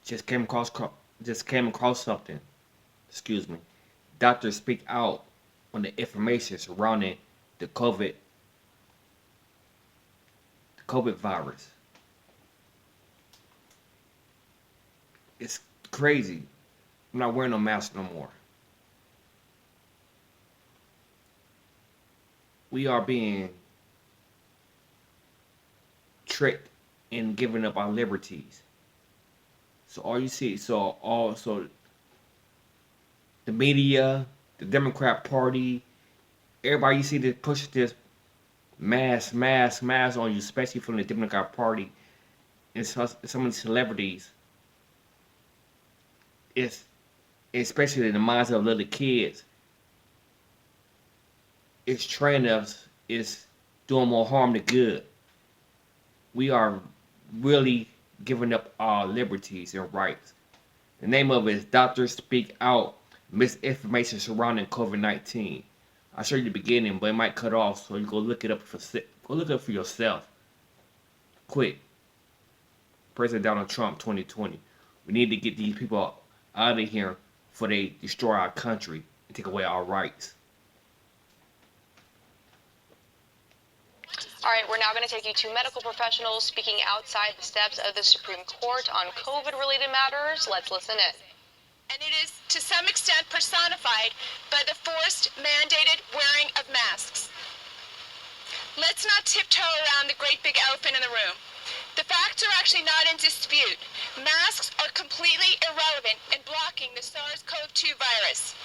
Just came across something. Excuse me. Doctors speak out on the information surrounding the COVID virus. It's crazy. I'm not wearing no mask no more. We are being tricked in giving up our liberties. So all you see, so the media, the Democrat Party, everybody you see that push this mask on you, especially from the Democrat Party and some of these celebrities. It's especially in the minds of little kids. It's training us. It's doing more harm than good. We are really giving up our liberties and rights. The name of it is Doctors Speak Out Misinformation Surrounding COVID-19. I'll show you the beginning, but it might cut off, so you go look it up for yourself. Quick. President Donald Trump 2020. We need to get these people out of here before they destroy our country and take away our rights. All right, we're now going to take you to medical professionals speaking outside the steps of the Supreme Court on COVID-related matters. Let's listen in. And it is, to some extent, personified by the forced, mandated wearing of masks. Let's not tiptoe around the great big elephant in the room. The facts are actually not in dispute. Masks are completely irrelevant in blocking the SARS-CoV-2 virus.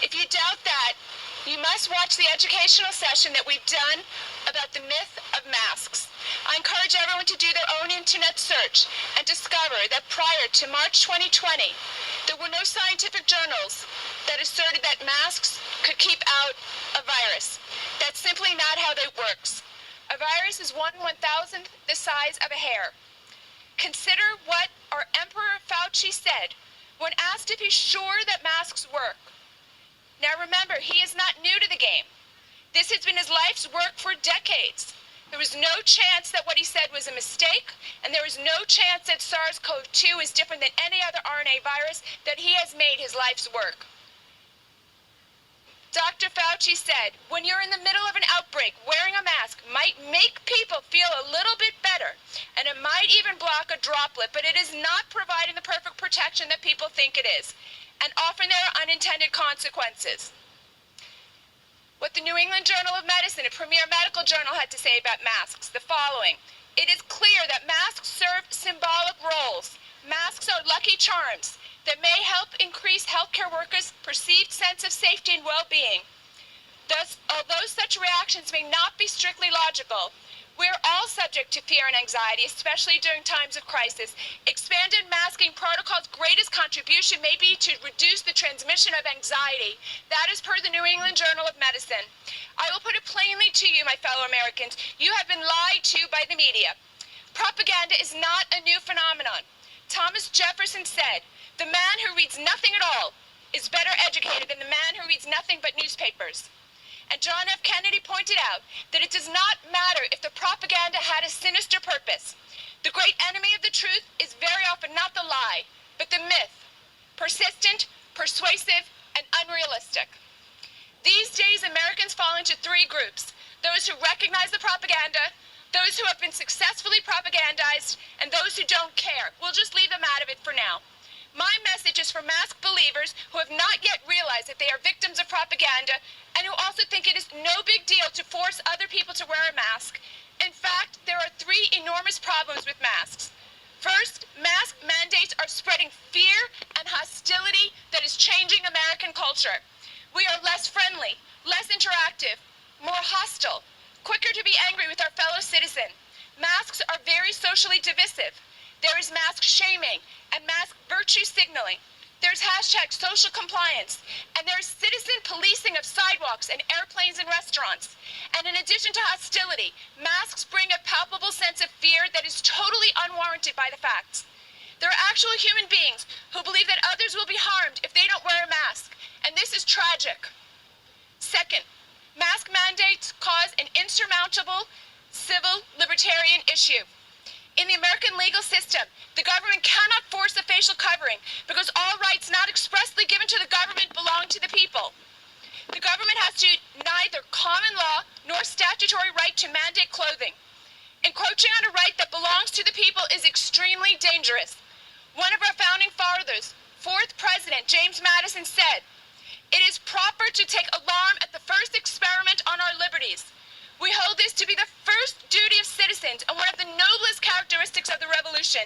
If you doubt that, you must watch the educational session that we've done about the myth of masks. I encourage everyone to do their own internet search and discover that prior to March 2020, there were no scientific journals that asserted that masks could keep out a virus. That's simply not how that works. A virus is 1/1000th the size of a hair. Consider what our Emperor Fauci said when asked if he's sure that masks work. Now remember, he is not new to the game. This has been his life's work for decades. There was no chance that what he said was a mistake, and there was no chance that SARS-CoV-2 is different than any other RNA virus, that he has made his life's work. Dr. Fauci said, when you're in the middle of an outbreak, wearing a mask might make people feel a little bit better, and it might even block a droplet, but it is not providing the perfect protection that people think it is, and often there are unintended consequences. What the New England Journal of Medicine, a premier medical journal, had to say about masks, the following. It is clear that masks serve symbolic roles. Masks are lucky charms that may help increase healthcare workers' perceived sense of safety and well-being. Thus, although such reactions may not be strictly logical, we are all subject to fear and anxiety, especially during times of crisis. Expanded masking protocols' greatest contribution may be to reduce the transmission of anxiety. That is per the New England Journal of Medicine. I will put it plainly to you, my fellow Americans. You have been lied to by the media. Propaganda is not a new phenomenon. Thomas Jefferson said, "The man who reads nothing at all is better educated than the man who reads nothing but newspapers." And John F. Kennedy pointed out that it does not matter if the propaganda had a sinister purpose. The great enemy of the truth is very often not the lie, but the myth, persistent, persuasive, and unrealistic. These days, Americans fall into three groups: those who recognize the propaganda, those who have been successfully propagandized, and those who don't care. We'll just leave them out of it for now. My message is for mask believers who have not yet realized that they are victims of propaganda and who also think it is no big deal to force other people to wear a mask. In fact, there are three enormous problems with masks. First, mask mandates are spreading fear and hostility that is changing American culture. We are less friendly, less interactive, more hostile, quicker to be angry with our fellow citizen. Masks are very socially divisive. There is mask shaming and mask virtue signaling. There's hashtag social compliance, and there's citizen policing of sidewalks and airplanes and restaurants. And in addition to hostility, masks bring a palpable sense of fear that is totally unwarranted by the facts. There are actual human beings who believe that others will be harmed if they don't wear a mask, and this is tragic. Second, mask mandates cause an insurmountable civil libertarian issue. In the American legal system, the government cannot force a facial facial covering, because all rights not expressly given to the government belong to the people. The government has to neither common law nor statutory right to mandate clothing. Encroaching on a right that belongs to the people is extremely dangerous. One of our founding fathers, fourth president, James Madison, said, "It is proper to take alarm at the first experiment on our liberties." We hold this to be the first duty of citizens and one of the noblest characteristics of the revolution.